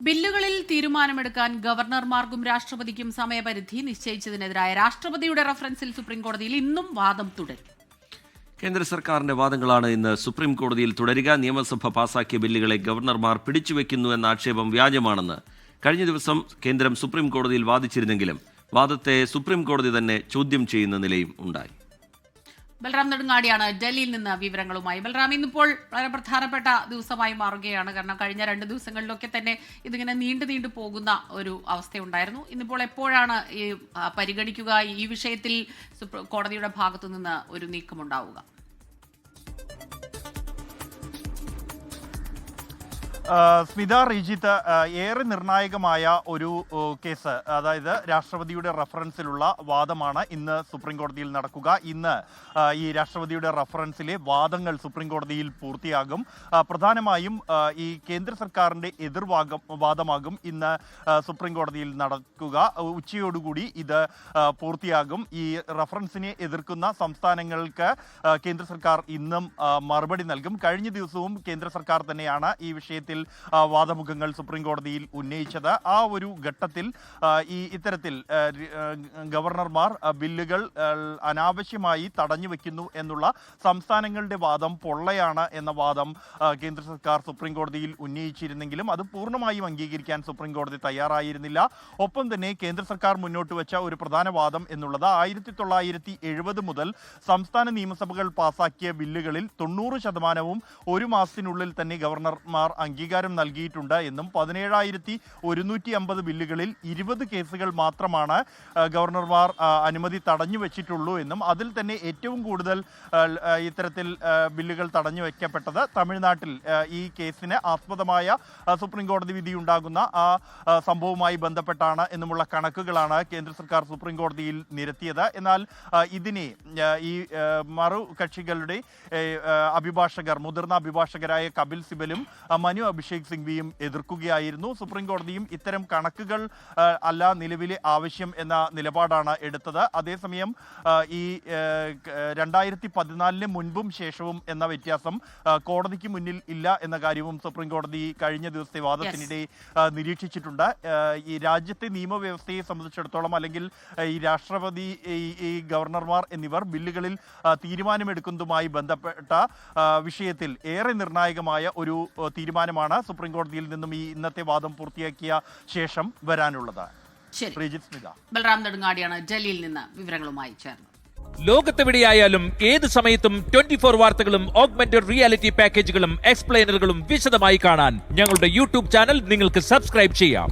ബില്ലുകളിൽ തീരുമാനമെടുക്കാൻ ഗവർണർമാർക്കും രാഷ്ട്രപതിക്കും സമയപരിധി നിശ്ചയിച്ചതിനെതിരായ രാഷ്ട്രപതിയുടെ റഫറൻസിൽ സുപ്രീംകോടതിയിൽ ഇന്നും വാദം തുടരും. കേന്ദ്ര സർക്കാരിന്റെ വാദങ്ങളാണ് ഇന്ന് സുപ്രീം കോടതിയിൽ തുടരുക. നിയമസഭ പാസാക്കിയ ബില്ലുകളെ ഗവർണർമാർ പിടിച്ചുവെക്കുന്നു എന്ന ആക്ഷേപം വ്യാജമാണെന്ന് കഴിഞ്ഞ ദിവസം കേന്ദ്രം സുപ്രീം കോടതിയിൽ വാദിച്ചിരുന്നെങ്കിലും വാദത്തെ സുപ്രീം കോടതി തന്നെ ചോദ്യം ചെയ്യുന്ന നിലയും ഉണ്ടായി. ബൽറാം നെടുങ്ങാടിയാണ് ഡൽഹിയിൽ നിന്ന് വിവരങ്ങളുമായി. ബൽറാം, ഇന്നിപ്പോൾ വളരെ പ്രധാനപ്പെട്ട ദിവസമായി മാറുകയാണ്. കാരണം കഴിഞ്ഞ 2 ദിവസങ്ങളിലൊക്കെ തന്നെ ഇതിങ്ങനെ നീണ്ടു പോകുന്ന ഒരു അവസ്ഥയുണ്ടായിരുന്നു. ഇന്നിപ്പോൾ എപ്പോഴാണ് ഈ പരിഗണിക്കുക, ഈ വിഷയത്തിൽ കോടതിയുടെ ഭാഗത്തു നിന്ന് ഒരു നീക്കമുണ്ടാവുക? സ്മിത, റീജിത്ത്, ഏറെ നിർണായകമായ ഒരു കേസ്, അതായത് രാഷ്ട്രപതിയുടെ റഫറൻസിലുള്ള വാദമാണ് ഇന്ന് സുപ്രീം കോടതിയിൽ നടക്കുക. ഇന്ന് ഈ രാഷ്ട്രപതിയുടെ റഫറൻസിലെ വാദങ്ങൾ സുപ്രീം കോടതിയിൽ പൂർത്തിയാകും. പ്രധാനമായും ഈ കേന്ദ്ര സർക്കാരിൻ്റെ വാദമാകും ഇന്ന് സുപ്രീം കോടതിയിൽ നടക്കുക. ഉച്ചയോടുകൂടി ഇത് പൂർത്തിയാകും. ഈ റഫറൻസിനെ എതിർക്കുന്ന സംസ്ഥാനങ്ങൾക്ക് കേന്ദ്ര സർക്കാർ ഇന്നും മറുപടി നൽകും. കഴിഞ്ഞ ദിവസവും കേന്ദ്ര സർക്കാർ തന്നെയാണ് ഈ വിഷയത്തിൽ വാദമുഖങ്ങൾ സുപ്രീം കോടതിയിൽ ഉന്നയിച്ചത്. ആ ഒരു ഘട്ടത്തിൽ ഇത്തരത്തിൽ ഗവർണർമാർ ബില്ലുകൾ അനാവശ്യമായി തടഞ്ഞു വെക്കുന്നു എന്നുള്ള സംസ്ഥാനങ്ങളുടെ വാദം പൊള്ളയാണ് എന്ന വാദം കേന്ദ്ര സർക്കാർ സുപ്രീം കോടതിയിൽ ഉന്നയിച്ചിരുന്നെങ്കിലും അത് പൂർണ്ണമായും അംഗീകരിക്കാൻ സുപ്രീം കോടതി തയ്യാറായിരുന്നില്ല. ഒപ്പം തന്നെ കേന്ദ്ര സർക്കാർ മുന്നോട്ട് വെച്ച ഒരു പ്രധാന വാദം എന്നുള്ളത് 1970 മുതൽ സംസ്ഥാന നിയമസഭകൾ പാസാക്കിയ ബില്ലുകളിൽ 90% ഒരു മാസത്തിനുള്ളിൽ തന്നെ ഗവർണർമാർ അംഗീകാരം നൽകിയിട്ടുണ്ട് എന്നും 17,150 ബില്ലുകളിൽ 20 കേസുകൾ മാത്രമാണ് ഗവർണർമാർ അനുമതി തടഞ്ഞു വെച്ചിട്ടുള്ളൂ എന്നും അതിൽ തന്നെ ഏറ്റവും കൂടുതൽ ഇത്തരത്തിൽ ബില്ലുകൾ തടഞ്ഞു വയ്ക്കപ്പെട്ടത് തമിഴ്നാട്ടിൽ ഈ കേസിന് ആസ്പദമായ സുപ്രീം കോടതി വിധി ഉണ്ടാകുന്ന ആ സംഭവവുമായി ബന്ധപ്പെട്ടാണ് എന്നുമുള്ള കണക്കുകളാണ് കേന്ദ്ര സർക്കാർ സുപ്രീം കോടതിയിൽ നിരത്തിയത്. എന്നാൽ ഇതിനെ ഈ മറു കക്ഷികളുടെ അഭിഭാഷകർ, മുതിർന്ന അഭിഭാഷകരായ കപിൽ സിബലും മനു അഭിഷേക് സിംഗ്വിയും എതിർക്കുകയായിരുന്നു. സുപ്രീം കോടതിയും ഇത്തരം കണക്കുകൾ അല്ല നിലവിലെ ആവശ്യം എന്ന നിലപാടാണ് എടുത്തത്. അതേസമയം ഈ 2014 മുൻപും ശേഷവും എന്ന വ്യത്യാസം കോടതിക്ക് മുന്നിൽ ഇല്ല എന്ന കാര്യവും സുപ്രീം കോടതി കഴിഞ്ഞ ദിവസത്തെ വാദത്തിനിടെ നിരീക്ഷിച്ചിട്ടുണ്ട്. ഈ രാജ്യത്തെ നിയമവ്യവസ്ഥയെ സംബന്ധിച്ചിടത്തോളം അല്ലെങ്കിൽ ഈ രാഷ്ട്രപതി, ഈ ഗവർണർമാർ എന്നിവർ ബില്ലുകളിൽ തീരുമാനമെടുക്കുന്നതുമായി ബന്ധപ്പെട്ട വിഷയത്തിൽ ഏറെ നിർണായകമായ ഒരു തീരുമാനമാണ് സുപ്രീം കോടതിയിൽ നിന്നും ഈ ഇന്നത്തെ വാദം പൂർത്തിയാക്കിയ ശേഷം വരാനുള്ളത്. ബൽറാം നെടുങ്ങാടിയാണ് ഡൽഹിയിൽ നിന്ന് വിവരങ്ങളുമായി ചേർന്നത്. ലോകത്തെവിടെയായാലും ഏത് സമയത്തും 24 വാർത്തകളും ഓഗ്മെന്റഡ് റിയാലിറ്റി പാക്കേജുകളും എക്സ്പ്ലെയിനറുകളും വിശദമായി കാണാൻ ഞങ്ങളുടെ യൂട്യൂബ് ചാനൽ നിങ്ങൾക്ക് സബ്സ്ക്രൈബ് ചെയ്യാം.